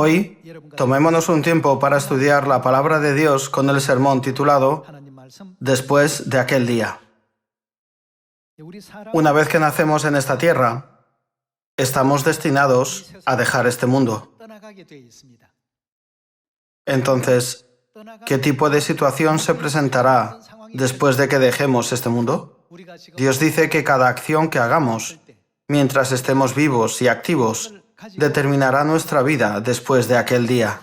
Hoy, tomémonos un tiempo para estudiar la palabra de Dios con el sermón titulado Después de aquel día. Una vez que nacemos en esta tierra, estamos destinados a dejar este mundo. Entonces, ¿qué tipo de situación se presentará después de que dejemos este mundo? Dios dice que cada acción que hagamos, mientras estemos vivos y activos, determinará nuestra vida después de aquel día.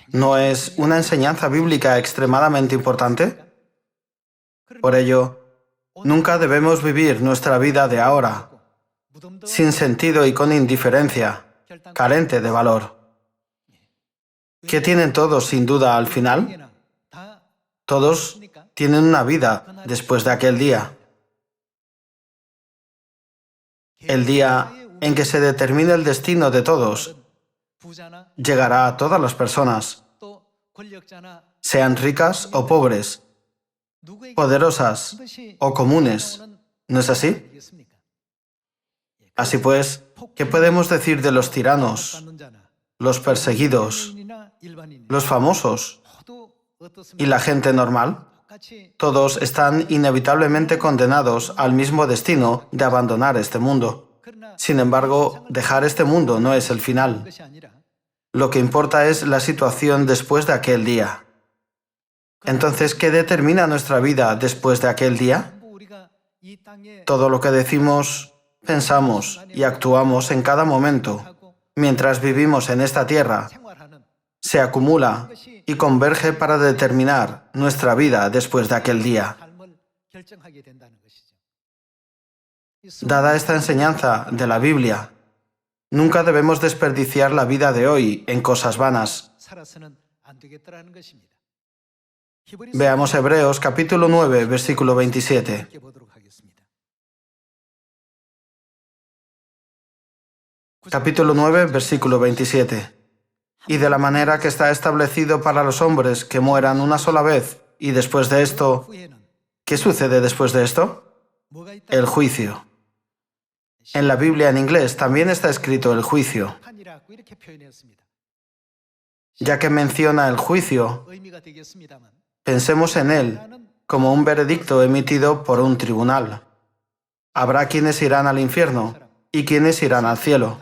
¿No es una enseñanza bíblica extremadamente importante? Por ello, nunca debemos vivir nuestra vida de ahora, sin sentido y con indiferencia, carente de valor. ¿Qué tienen todos sin duda al final? Todos tienen una vida después de aquel día. El día en que se determine el destino de todos llegará a todas las personas, sean ricas o pobres, poderosas o comunes. ¿No es así? Así pues, ¿qué podemos decir de los tiranos, los perseguidos, los famosos y la gente normal? Todos están inevitablemente condenados al mismo destino de abandonar este mundo. Sin embargo, dejar este mundo no es el final. Lo que importa es la situación después de aquel día. Entonces, ¿qué determina nuestra vida después de aquel día? Todo lo que decimos, pensamos y actuamos en cada momento, mientras vivimos en esta tierra, se acumula y converge para determinar nuestra vida después de aquel día. Dada esta enseñanza de la Biblia, nunca debemos desperdiciar la vida de hoy en cosas vanas. Veamos Hebreos capítulo 9, versículo 27. Capítulo 9, versículo 27. Y de la manera que está establecido para los hombres que mueran una sola vez, y después de esto, ¿qué sucede después de esto? El juicio. En la Biblia en inglés también está escrito el juicio. Ya que menciona el juicio, pensemos en él como un veredicto emitido por un tribunal. Habrá quienes irán al infierno y quienes irán al cielo.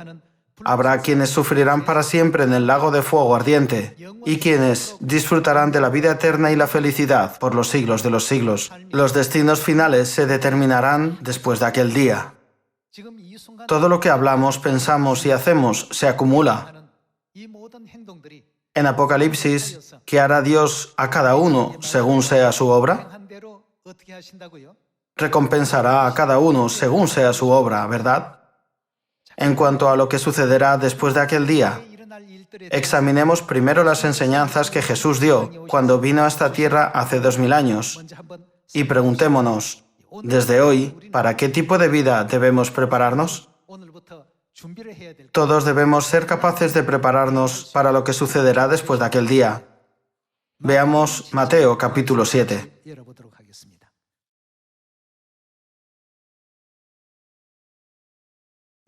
Habrá quienes sufrirán para siempre en el lago de fuego ardiente y quienes disfrutarán de la vida eterna y la felicidad por los siglos de los siglos. Los destinos finales se determinarán después de aquel día. Todo lo que hablamos, pensamos y hacemos se acumula. En Apocalipsis, ¿qué hará Dios a cada uno según sea su obra? Recompensará a cada uno según sea su obra, ¿verdad? En cuanto a lo que sucederá después de aquel día, examinemos primero las enseñanzas que Jesús dio cuando vino a esta tierra hace 2000 años y preguntémonos, desde hoy, ¿para qué tipo de vida debemos prepararnos? Todos debemos ser capaces de prepararnos para lo que sucederá después de aquel día. Veamos Mateo capítulo 7.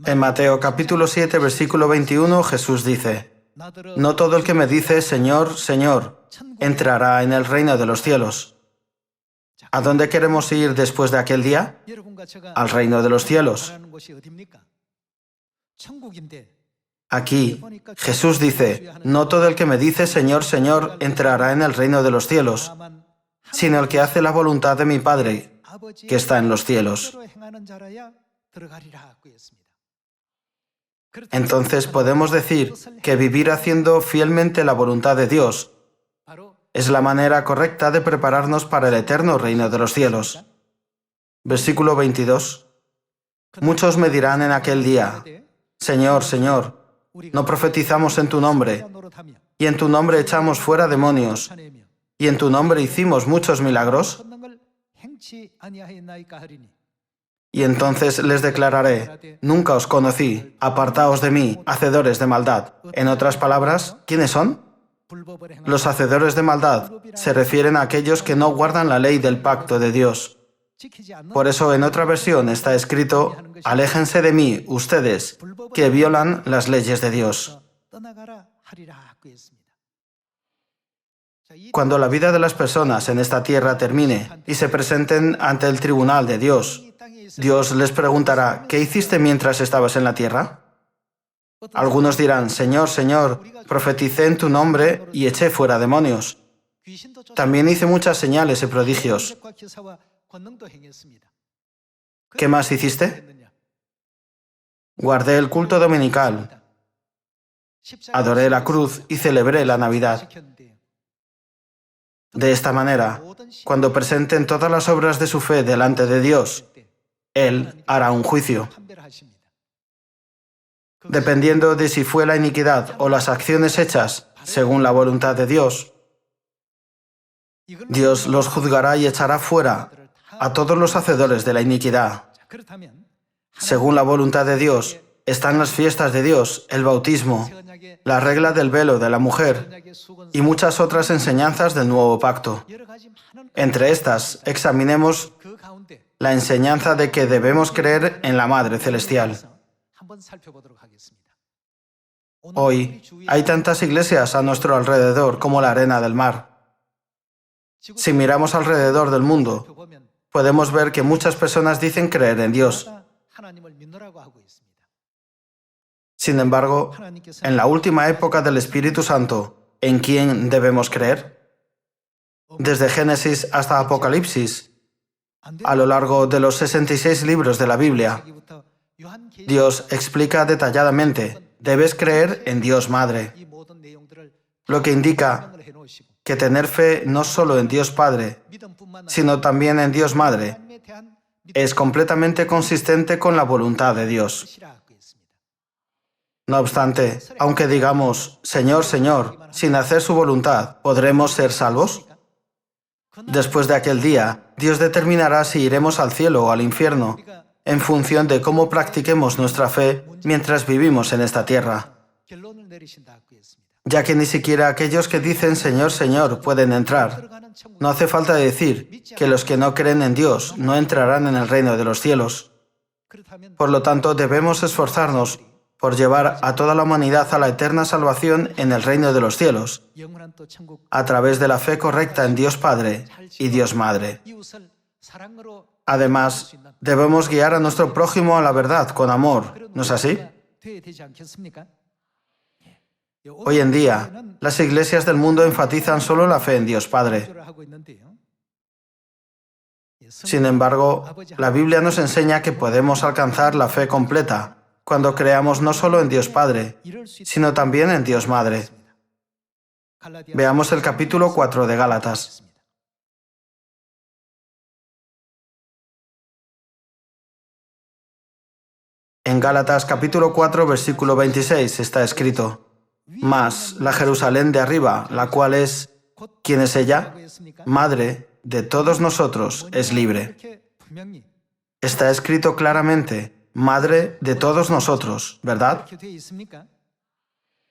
En Mateo capítulo 7, versículo 21, Jesús dice, «No todo el que me dice, Señor, Señor, entrará en el reino de los cielos». ¿A dónde queremos ir después de aquel día? Al reino de los cielos. Aquí, Jesús dice, «No todo el que me dice, Señor, Señor, entrará en el reino de los cielos, sino el que hace la voluntad de mi Padre, que está en los cielos». Entonces podemos decir que vivir haciendo fielmente la voluntad de Dios es la manera correcta de prepararnos para el eterno reino de los cielos. Versículo 22. Muchos me dirán en aquel día, Señor, Señor, no profetizamos en tu nombre, y en tu nombre echamos fuera demonios, y en tu nombre hicimos muchos milagros. Y entonces les declararé, nunca os conocí, apartaos de mí, hacedores de maldad. En otras palabras, ¿quiénes son? Los hacedores de maldad se refieren a aquellos que no guardan la ley del pacto de Dios. Por eso en otra versión está escrito: aléjense de mí, ustedes, que violan las leyes de Dios. Cuando la vida de las personas en esta tierra termine y se presenten ante el tribunal de Dios, Dios les preguntará: ¿qué hiciste mientras estabas en la tierra? Algunos dirán: Señor, Señor, profeticé en tu nombre y eché fuera demonios. También hice muchas señales y prodigios. ¿Qué más hiciste? Guardé el culto dominical, adoré la cruz y celebré la Navidad. De esta manera, cuando presenten todas las obras de su fe delante de Dios, Él hará un juicio. Dependiendo de si fue la iniquidad o las acciones hechas según la voluntad de Dios, Dios los juzgará y echará fuera a todos los hacedores de la iniquidad. Según la voluntad de Dios, están las fiestas de Dios, el bautismo, la regla del velo de la mujer y muchas otras enseñanzas del nuevo pacto. Entre estas, examinemos la enseñanza de que debemos creer en la Madre Celestial. Hoy hay tantas iglesias a nuestro alrededor como la arena del mar. Si miramos alrededor del mundo, podemos ver que muchas personas dicen creer en Dios. Sin embargo, en la última época del Espíritu Santo, ¿en quién debemos creer? Desde Génesis hasta Apocalipsis, a lo largo de los 66 libros de la Biblia, Dios explica detalladamente: debes creer en Dios Madre, lo que indica que tener fe no solo en Dios Padre, sino también en Dios Madre, es completamente consistente con la voluntad de Dios. No obstante, aunque digamos: Señor, Señor, sin hacer su voluntad, ¿podremos ser salvos? Después de aquel día, Dios determinará si iremos al cielo o al infierno, en función de cómo practiquemos nuestra fe mientras vivimos en esta tierra. Ya que ni siquiera aquellos que dicen Señor, Señor pueden entrar. No hace falta decir que los que no creen en Dios no entrarán en el reino de los cielos. Por lo tanto, debemos esforzarnos por llevar a toda la humanidad a la eterna salvación en el reino de los cielos, a través de la fe correcta en Dios Padre y Dios Madre. Además, debemos guiar a nuestro prójimo a la verdad con amor, ¿no es así? Hoy en día, las iglesias del mundo enfatizan solo la fe en Dios Padre. Sin embargo, la Biblia nos enseña que podemos alcanzar la fe completa cuando creamos no solo en Dios Padre, sino también en Dios Madre. Veamos el capítulo 4 de Gálatas. En Gálatas capítulo 4, versículo 26 está escrito: Mas la Jerusalén de arriba, la cual es, ¿quién es ella? Madre de todos nosotros, es libre. Está escrito claramente: Madre de todos nosotros, ¿verdad?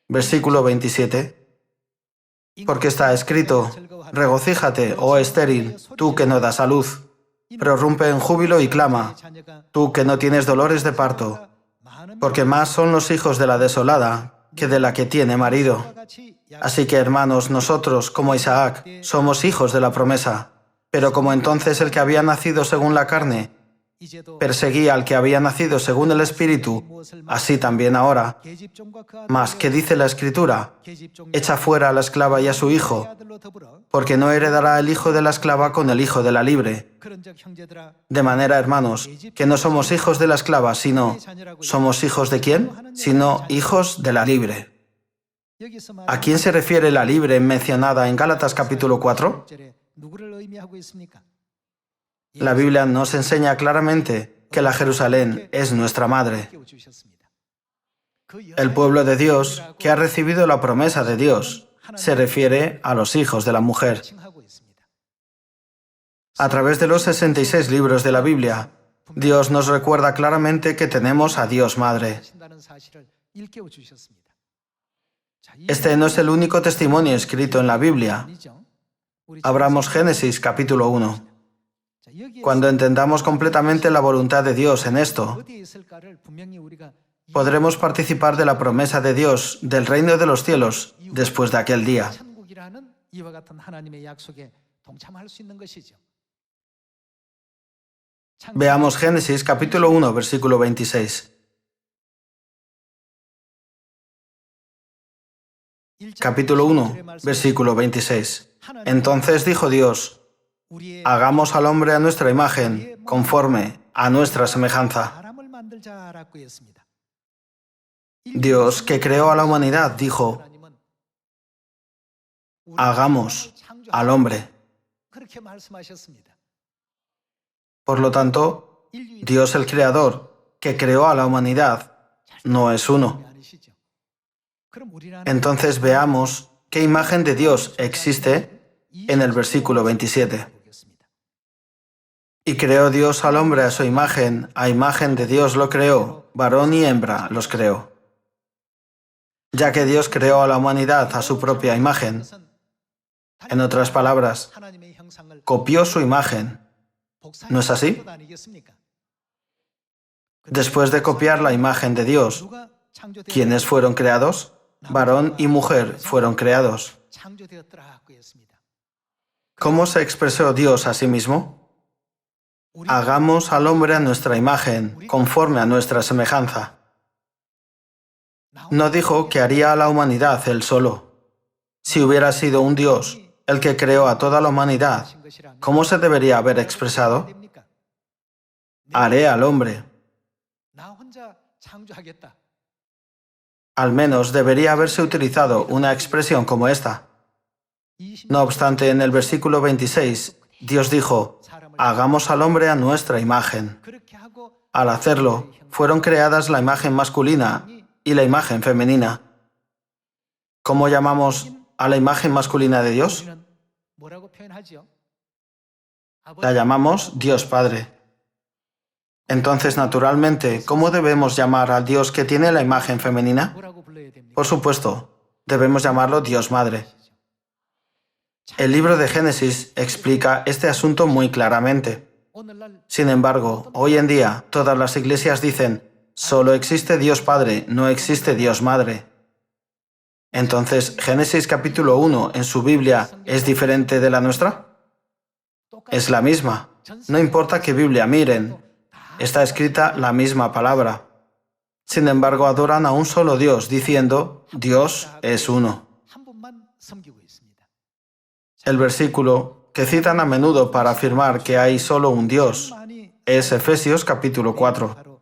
Versículo 27. Porque está escrito: Regocíjate, oh estéril, tú que no das a luz. Prorrumpe en júbilo y clama, tú que no tienes dolores de parto, porque más son los hijos de la desolada que de la que tiene marido. Así que, hermanos, nosotros, como Isaac, somos hijos de la promesa. Pero como entonces el que había nacido según la carne perseguía al que había nacido según el Espíritu, así también ahora. Mas, ¿qué dice la Escritura? Echa fuera a la esclava y a su hijo, porque no heredará el hijo de la esclava con el hijo de la libre. De manera, hermanos, que no somos hijos de la esclava, sino, ¿somos hijos de quién? Sino hijos de la libre. ¿A quién se refiere la libre mencionada en Gálatas capítulo 4? La Biblia nos enseña claramente que la Jerusalén es nuestra madre. El pueblo de Dios, que ha recibido la promesa de Dios, se refiere a los hijos de la mujer. A través de los 66 libros de la Biblia, Dios nos recuerda claramente que tenemos a Dios Madre. Este no es el único testimonio escrito en la Biblia. Abramos Génesis capítulo 1. Cuando entendamos completamente la voluntad de Dios en esto, podremos participar de la promesa de Dios del reino de los cielos después de aquel día. Veamos Génesis capítulo 1, versículo 26. Capítulo 1, versículo 26. Entonces dijo Dios: hagamos al hombre a nuestra imagen, conforme a nuestra semejanza. Dios, que creó a la humanidad, dijo: hagamos al hombre. Por lo tanto, Dios el Creador, que creó a la humanidad, no es uno. Entonces veamos qué imagen de Dios existe en el versículo 27. Y creó Dios al hombre a su imagen, a imagen de Dios lo creó, varón y hembra los creó. Ya que Dios creó a la humanidad a su propia imagen, en otras palabras, copió su imagen. ¿No es así? Después de copiar la imagen de Dios, ¿quiénes fueron creados? Varón y mujer fueron creados. ¿Cómo se expresó Dios a sí mismo? Hagamos al hombre a nuestra imagen, conforme a nuestra semejanza. No dijo que haría a la humanidad él solo. Si hubiera sido un Dios el que creó a toda la humanidad, ¿cómo se debería haber expresado? Haré al hombre. Al menos debería haberse utilizado una expresión como esta. No obstante, en el versículo 26, Dios dijo: hagamos al hombre a nuestra imagen. Al hacerlo, fueron creadas la imagen masculina y la imagen femenina. ¿Cómo llamamos a la imagen masculina de Dios? La llamamos Dios Padre. Entonces, naturalmente, ¿cómo debemos llamar al Dios que tiene la imagen femenina? Por supuesto, debemos llamarlo Dios Madre. El libro de Génesis explica este asunto muy claramente. Sin embargo, hoy en día, todas las iglesias dicen: solo existe Dios Padre, no existe Dios Madre. Entonces, ¿Génesis capítulo 1 en su Biblia es diferente de la nuestra? Es la misma. No importa qué Biblia miren, está escrita la misma palabra. Sin embargo, adoran a un solo Dios, diciendo: Dios es uno. El versículo que citan a menudo para afirmar que hay solo un Dios es Efesios capítulo 4.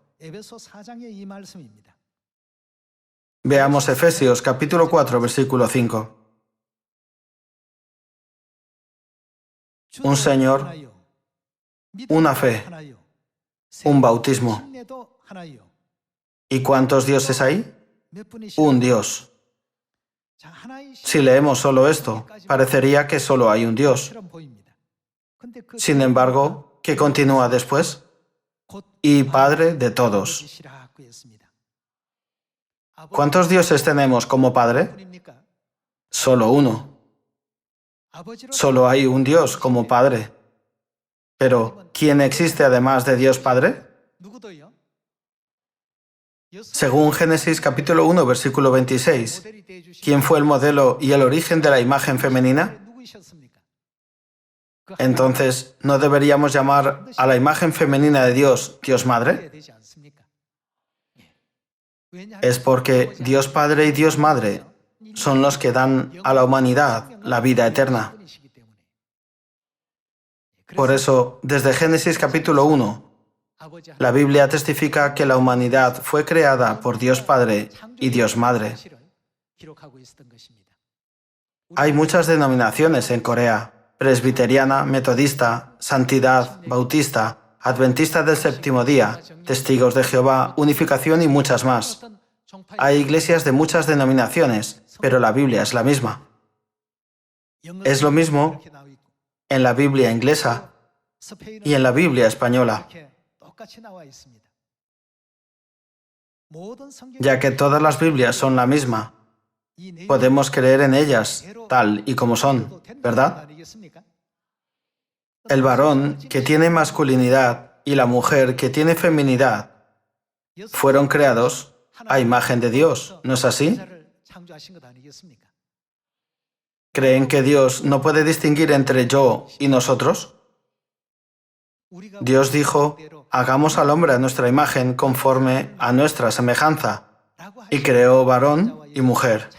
Veamos Efesios capítulo 4, versículo 5. Un Señor, una fe, un bautismo. ¿Y cuántos dioses hay? Un Dios. Si leemos solo esto, parecería que solo hay un Dios. Sin embargo, ¿qué continúa después? Y Padre de todos. ¿Cuántos dioses tenemos como Padre? Solo uno. Solo hay un Dios como Padre. Pero, ¿quién existe además de Dios Padre? Según Génesis capítulo 1, versículo 26, ¿quién fue el modelo y el origen de la imagen femenina? Entonces, ¿no deberíamos llamar a la imagen femenina de Dios Dios Madre? Es porque Dios Padre y Dios Madre son los que dan a la humanidad la vida eterna. Por eso, desde Génesis capítulo 1, la Biblia testifica que la humanidad fue creada por Dios Padre y Dios Madre. Hay muchas denominaciones en Corea: presbiteriana, metodista, santidad, bautista, adventista del séptimo día, testigos de Jehová, unificación y muchas más. Hay iglesias de muchas denominaciones, pero la Biblia es la misma. Es lo mismo en la Biblia inglesa y en la Biblia española. Ya que todas las Biblias son la misma, podemos creer en ellas tal y como son, ¿verdad? El varón que tiene masculinidad y la mujer que tiene feminidad fueron creados a imagen de Dios, ¿no es así? ¿Creen que Dios no puede distinguir entre yo y nosotros? Dios dijo, hagamos al hombre a nuestra imagen conforme a nuestra semejanza, y creó varón y mujer.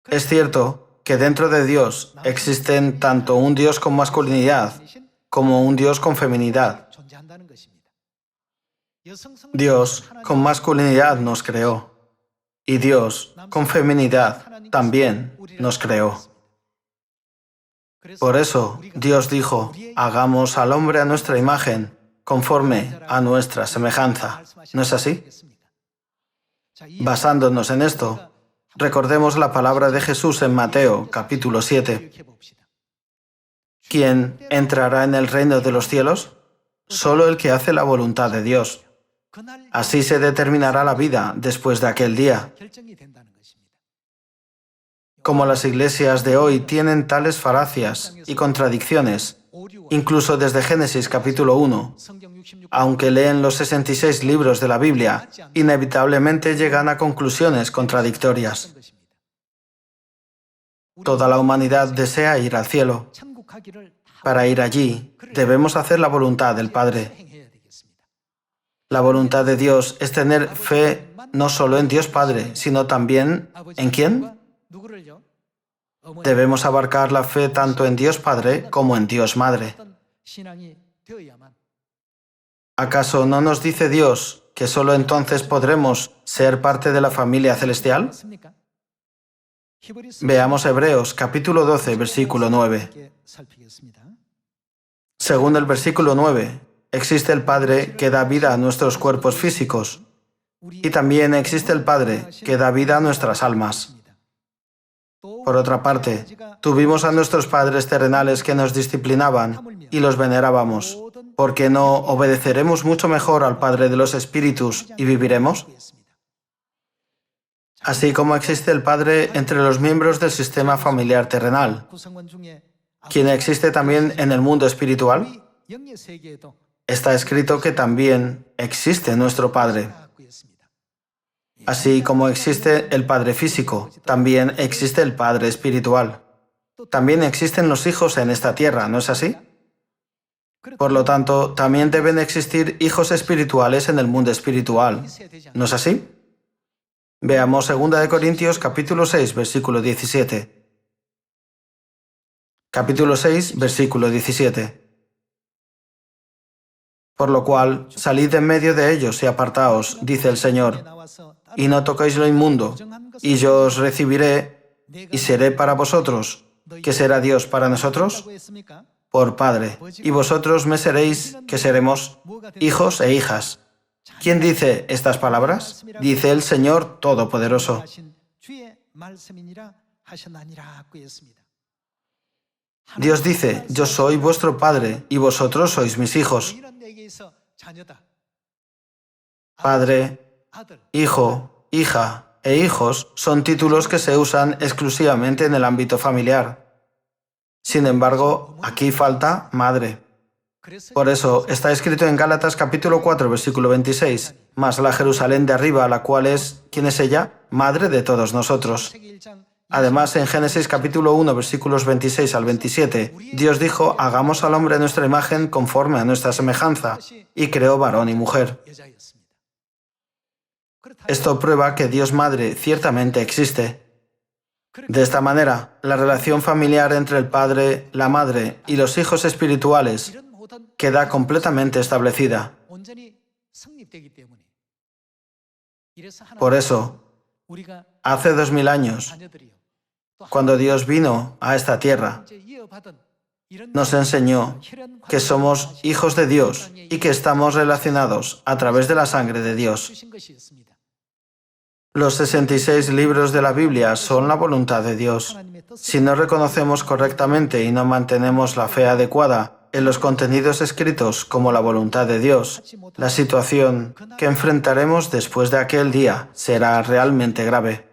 Es cierto que dentro de Dios existen tanto un Dios con masculinidad como un Dios con feminidad. Dios con masculinidad nos creó y Dios con feminidad también nos creó. Por eso Dios dijo, hagamos al hombre a nuestra imagen, conforme a nuestra semejanza. ¿No es así? Basándonos en esto, recordemos la palabra de Jesús en Mateo, capítulo 7. ¿Quién entrará en el reino de los cielos? Solo el que hace la voluntad de Dios. Así se determinará la vida después de aquel día. Como las iglesias de hoy tienen tales falacias y contradicciones, incluso desde Génesis capítulo 1, aunque leen los 66 libros de la Biblia, inevitablemente llegan a conclusiones contradictorias. Toda la humanidad desea ir al cielo. Para ir allí, debemos hacer la voluntad del Padre. La voluntad de Dios es tener fe no solo en Dios Padre, sino también ¿en quién? Debemos abarcar la fe tanto en Dios Padre como en Dios Madre. ¿Acaso no nos dice Dios que solo entonces podremos ser parte de la familia celestial? Veamos Hebreos capítulo 12, versículo 9. Según el versículo 9, existe el Padre que da vida a nuestros cuerpos físicos y también existe el Padre que da vida a nuestras almas. Por otra parte, tuvimos a nuestros padres terrenales que nos disciplinaban y los venerábamos. ¿Por qué no obedeceremos mucho mejor al Padre de los Espíritus y viviremos? Así como existe el Padre entre los miembros del sistema familiar terrenal, ¿quién existe también en el mundo espiritual? Está escrito que también existe nuestro Padre. Así como existe el Padre físico, también existe el Padre espiritual. También existen los hijos en esta tierra, ¿no es así? Por lo tanto, también deben existir hijos espirituales en el mundo espiritual, ¿no es así? Veamos 2 Corintios capítulo 6, versículo 17. Capítulo 6, versículo 17. Por lo cual, salid en medio de ellos y apartaos, dice el Señor, y no toquéis lo inmundo, y yo os recibiré, y seré para vosotros. ¿Qué será Dios para nosotros? Por Padre. Y vosotros me seréis, ¿qué seremos? Hijos e hijas. ¿Quién dice estas palabras? Dice el Señor Todopoderoso. Dios dice, yo soy vuestro Padre, y vosotros sois mis hijos. Padre, hijo, hija e hijos son títulos que se usan exclusivamente en el ámbito familiar. Sin embargo, aquí falta madre. Por eso está escrito en Gálatas capítulo 4, versículo 26, mas la Jerusalén de arriba, la cual es, ¿quién es ella? Madre de todos nosotros. Además, en Génesis capítulo 1, versículos 26 al 27, Dios dijo, hagamos al hombre a nuestra imagen conforme a nuestra semejanza, y creó varón y mujer. Esto prueba que Dios Madre ciertamente existe. De esta manera, la relación familiar entre el Padre, la Madre y los hijos espirituales queda completamente establecida. Por eso, hace 2000 años, cuando Dios vino a esta tierra, nos enseñó que somos hijos de Dios y que estamos relacionados a través de la sangre de Dios. Los 66 libros de la Biblia son la voluntad de Dios. Si no reconocemos correctamente y no mantenemos la fe adecuada en los contenidos escritos como la voluntad de Dios, la situación que enfrentaremos después de aquel día será realmente grave.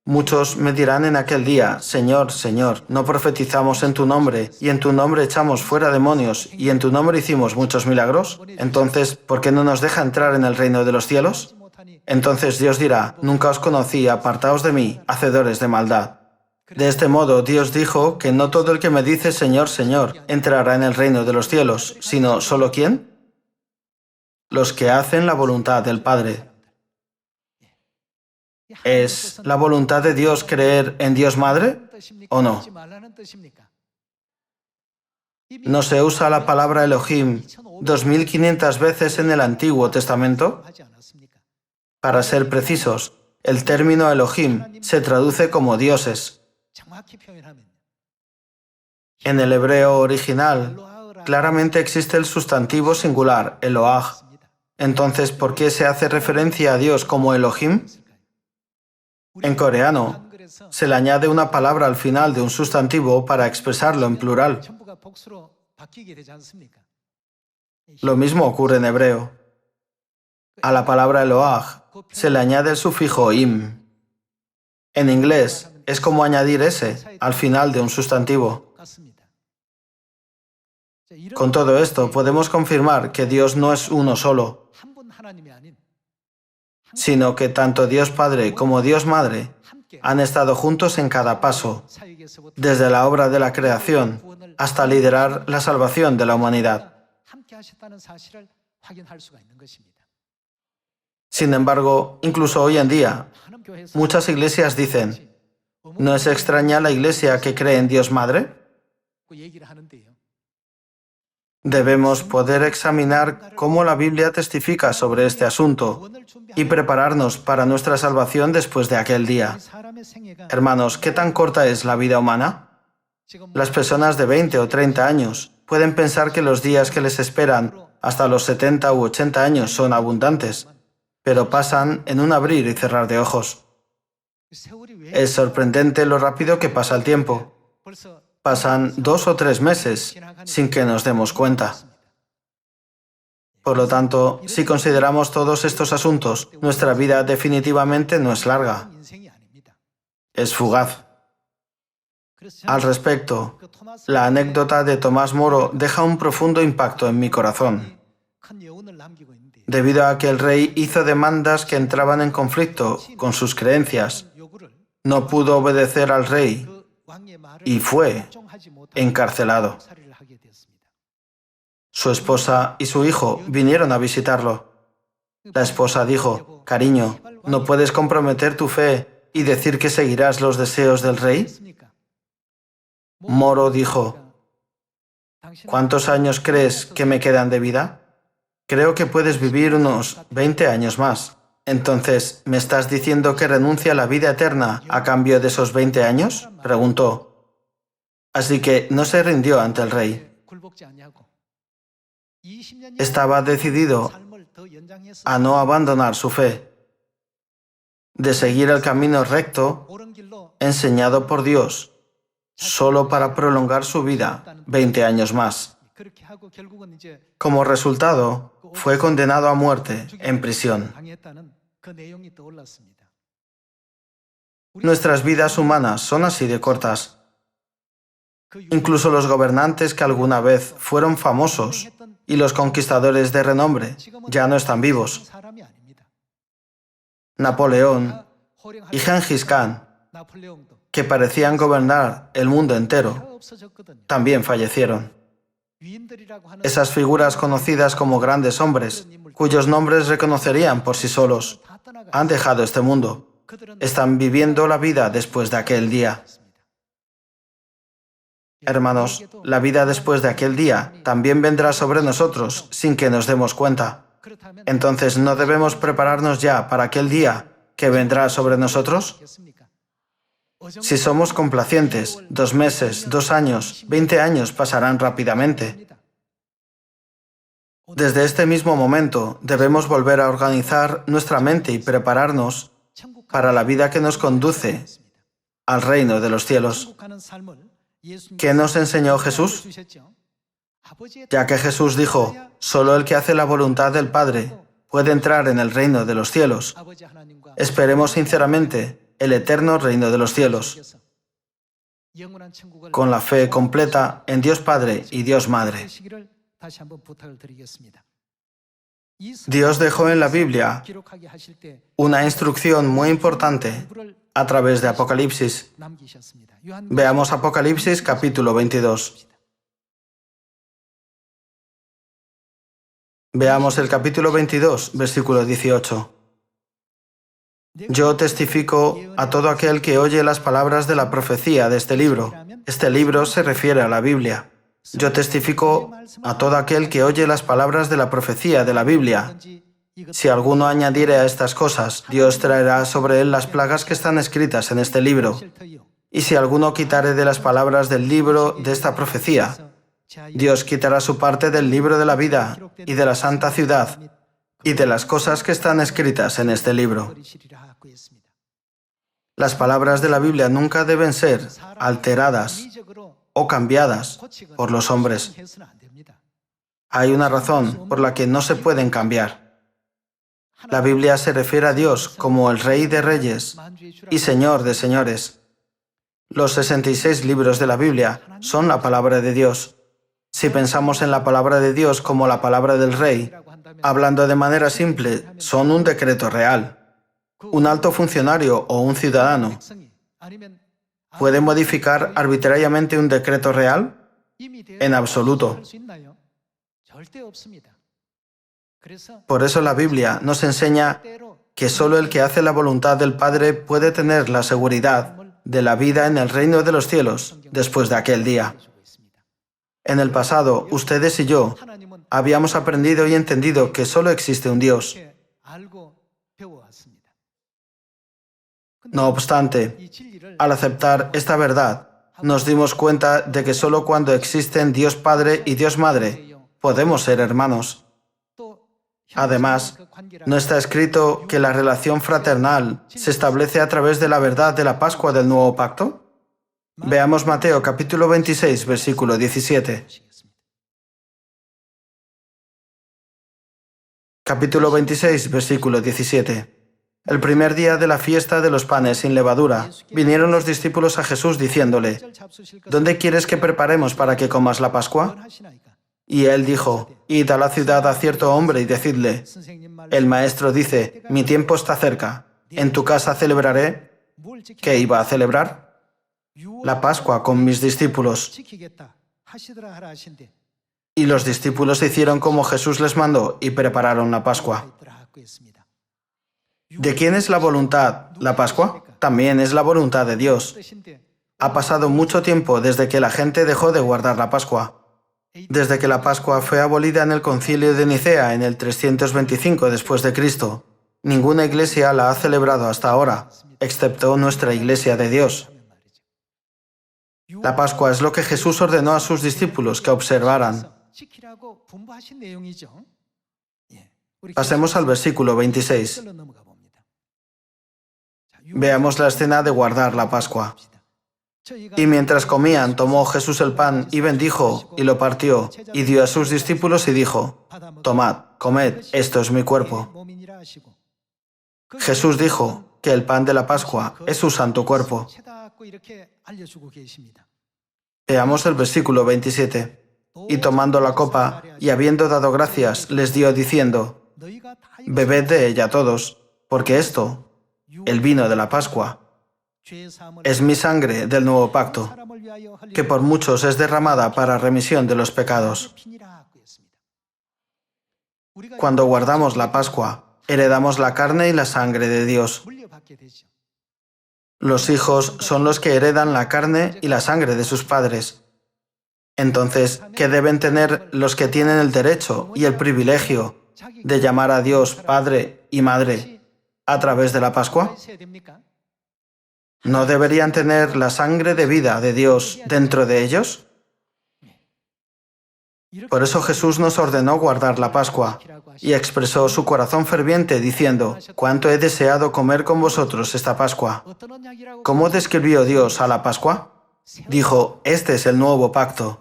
Muchos me dirán en aquel día, Señor, Señor, ¿no profetizamos en tu nombre, y en tu nombre echamos fuera demonios, y en tu nombre hicimos muchos milagros? Entonces, ¿por qué no nos deja entrar en el reino de los cielos? Entonces Dios dirá, nunca os conocí, apartaos de mí, hacedores de maldad. De este modo, Dios dijo que no todo el que me dice Señor, Señor, entrará en el reino de los cielos, sino ¿solo quién? Los que hacen la voluntad del Padre. ¿Es la voluntad de Dios creer en Dios Madre o no? ¿No se usa la palabra Elohim 2500 veces en el Antiguo Testamento? Para ser precisos, el término Elohim se traduce como dioses. En el hebreo original, claramente existe el sustantivo singular, Eloah. Entonces, ¿por qué se hace referencia a Dios como Elohim? En coreano, se le añade una palabra al final de un sustantivo para expresarlo en plural. Lo mismo ocurre en hebreo. A la palabra Eloah se le añade el sufijo im. En inglés, es como añadir ese al final de un sustantivo. Con todo esto, podemos confirmar que Dios no es uno solo, sino que tanto Dios Padre como Dios Madre han estado juntos en cada paso, desde la obra de la creación hasta liderar la salvación de la humanidad. Sin embargo, incluso hoy en día, muchas iglesias dicen, ¿no es extraña la iglesia que cree en Dios Madre? Debemos poder examinar cómo la Biblia testifica sobre este asunto y prepararnos para nuestra salvación después de aquel día. Hermanos, ¿qué tan corta es la vida humana? Las personas de 20 o 30 años pueden pensar que los días que les esperan hasta los 70 u 80 años son abundantes, pero pasan en un abrir y cerrar de ojos. Es sorprendente lo rápido que pasa el tiempo. Pasan 2 o 3 meses sin que nos demos cuenta. Por lo tanto, si consideramos todos estos asuntos, nuestra vida definitivamente no es larga. Es fugaz. Al respecto, la anécdota de Tomás Moro deja un profundo impacto en mi corazón. Debido a que el rey hizo demandas que entraban en conflicto con sus creencias, no pudo obedecer al rey y fue encarcelado. Su esposa y su hijo vinieron a visitarlo. La esposa dijo, cariño, ¿no puedes comprometer tu fe y decir que seguirás los deseos del rey? Moro dijo, ¿cuántos años crees que me quedan de vida? Creo que puedes vivir unos 20 años más. Entonces, ¿me estás diciendo que renuncia a la vida eterna a cambio de esos 20 años? Preguntó. Así que no se rindió ante el rey. Estaba decidido a no abandonar su fe, de seguir el camino recto enseñado por Dios, solo para prolongar su vida 20 años más. Como resultado, fue condenado a muerte en prisión. Nuestras vidas humanas son así de cortas. Incluso los gobernantes que alguna vez fueron famosos y los conquistadores de renombre ya no están vivos. Napoleón y Gengis Khan, que parecían gobernar el mundo entero, también fallecieron. Esas figuras conocidas como grandes hombres, cuyos nombres reconocerían por sí solos, han dejado este mundo. Están viviendo la vida después de aquel día. Hermanos, la vida después de aquel día también vendrá sobre nosotros sin que nos demos cuenta. Entonces, ¿no debemos prepararnos ya para aquel día que vendrá sobre nosotros? Si somos complacientes, 2 meses, 2 años, 20 años pasarán rápidamente. Desde este mismo momento debemos volver a organizar nuestra mente y prepararnos para la vida que nos conduce al reino de los cielos. ¿Qué nos enseñó Jesús? Ya que Jesús dijo, solo el que hace la voluntad del Padre puede entrar en el reino de los cielos. Esperemos sinceramente el eterno reino de los cielos, con la fe completa en Dios Padre y Dios Madre. Dios dejó en la Biblia una instrucción muy importante a través de Apocalipsis. Veamos Apocalipsis capítulo 22. Veamos el capítulo 22, versículo 18. Yo testifico a todo aquel que oye las palabras de la profecía de este libro. Este libro se refiere a la Biblia. Yo testifico a todo aquel que oye las palabras de la profecía de la Biblia. Si alguno añadiere a estas cosas, Dios traerá sobre él las plagas que están escritas en este libro. Y si alguno quitare de las palabras del libro de esta profecía, Dios quitará su parte del libro de la vida y de la santa ciudad y de las cosas que están escritas en este libro. Las palabras de la Biblia nunca deben ser alteradas o cambiadas por los hombres. Hay una razón por la que no se pueden cambiar. La Biblia se refiere a Dios como el Rey de Reyes y Señor de Señores. Los 66 libros de la Biblia son la palabra de Dios. Si pensamos en la palabra de Dios como la palabra del Rey, hablando de manera simple, son un decreto real. Un alto funcionario o un ciudadano ¿puede modificar arbitrariamente un decreto real? En absoluto. Por eso la Biblia nos enseña que solo el que hace la voluntad del Padre puede tener la seguridad de la vida en el reino de los cielos después de aquel día. En el pasado, ustedes y yo habíamos aprendido y entendido que solo existe un Dios. No obstante, al aceptar esta verdad, nos dimos cuenta de que solo cuando existen Dios Padre y Dios Madre podemos ser hermanos. Además, ¿no está escrito que la relación fraternal se establece a través de la verdad de la Pascua del Nuevo Pacto? Veamos Mateo capítulo 26, versículo 17. Capítulo 26, versículo 17. El primer día de la fiesta de los panes sin levadura, vinieron los discípulos a Jesús diciéndole: ¿Dónde quieres que preparemos para que comas la Pascua? Y él dijo: Id a la ciudad a cierto hombre y decidle: el maestro dice, mi tiempo está cerca, en tu casa celebraré. ¿Qué iba a celebrar? La Pascua con mis discípulos. Y los discípulos hicieron como Jesús les mandó y prepararon la Pascua. ¿De quién es la voluntad, la Pascua? También es la voluntad de Dios. Ha pasado mucho tiempo desde que la gente dejó de guardar la Pascua. Desde que la Pascua fue abolida en el Concilio de Nicea en el 325 después de Cristo, ninguna iglesia la ha celebrado hasta ahora, excepto nuestra Iglesia de Dios. La Pascua es lo que Jesús ordenó a sus discípulos que observaran. Pasemos al versículo 26. Veamos la escena de guardar la Pascua. Y mientras comían, tomó Jesús el pan y bendijo, y lo partió, y dio a sus discípulos y dijo: Tomad, comed, esto es mi cuerpo. Jesús dijo que el pan de la Pascua es su santo cuerpo. Veamos el versículo 27. Y tomando la copa, y habiendo dado gracias, les dio diciendo: Bebed de ella todos, porque esto, el vino de la Pascua, es mi sangre del nuevo pacto, que por muchos es derramada para remisión de los pecados. Cuando guardamos la Pascua, heredamos la carne y la sangre de Dios. Los hijos son los que heredan la carne y la sangre de sus padres. Entonces, ¿qué deben tener los que tienen el derecho y el privilegio de llamar a Dios Padre y Madre a través de la Pascua? ¿No deberían tener la sangre de vida de Dios dentro de ellos? Por eso Jesús nos ordenó guardar la Pascua y expresó su corazón ferviente diciendo: «¿Cuánto he deseado comer con vosotros esta Pascua?» ¿Cómo describió Dios a la Pascua? Dijo: «Este es el nuevo pacto».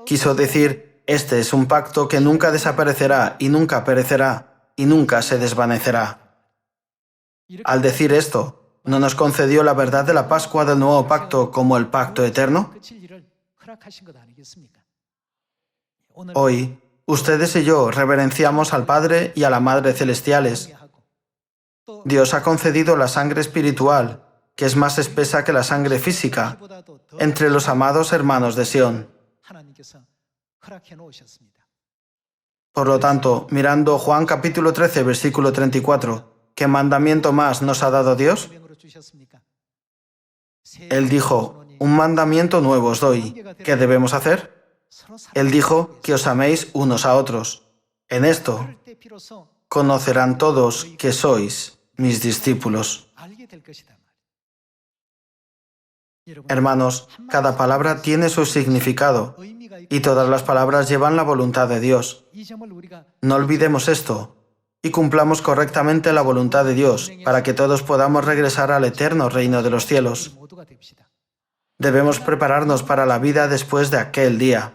Quiso decir: «Este es un pacto que nunca desaparecerá y nunca perecerá y nunca se desvanecerá». Al decir esto, ¿No nos concedió la verdad de la Pascua del nuevo pacto como el pacto eterno? Hoy, ustedes y yo reverenciamos al Padre y a la Madre celestiales. Dios ha concedido la sangre espiritual, que es más espesa que la sangre física, entre los amados hermanos de Sión. Por lo tanto, mirando Juan capítulo 13, versículo 34, ¿qué mandamiento más nos ha dado Dios? Él dijo, un mandamiento nuevo os doy. ¿Qué debemos hacer? Él dijo que os améis unos a otros. En esto conocerán todos que sois mis discípulos. Hermanos, cada palabra tiene su significado y todas las palabras llevan la voluntad de Dios. No olvidemos esto y cumplamos correctamente la voluntad de Dios para que todos podamos regresar al eterno reino de los cielos. Debemos prepararnos para la vida después de aquel día.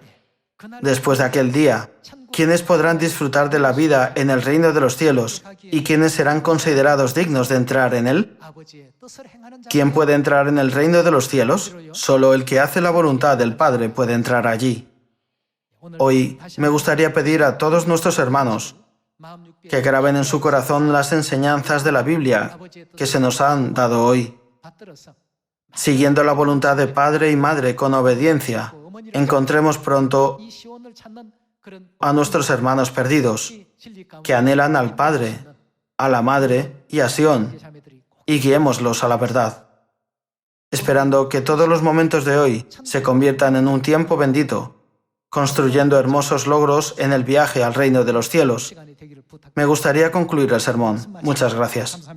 Después de aquel día, ¿quiénes podrán disfrutar de la vida en el reino de los cielos y quiénes serán considerados dignos de entrar en él? ¿Quién puede entrar en el reino de los cielos? Solo el que hace la voluntad del Padre puede entrar allí. Hoy me gustaría pedir a todos nuestros hermanos que graben en su corazón las enseñanzas de la Biblia que se nos han dado hoy. Siguiendo la voluntad de Padre y Madre con obediencia, encontremos pronto a nuestros hermanos perdidos, que anhelan al Padre, a la Madre y a Sión, y guiémoslos a la verdad, esperando que todos los momentos de hoy se conviertan en un tiempo bendito, construyendo hermosos logros en el viaje al reino de los cielos. Me gustaría concluir el sermón. Muchas gracias.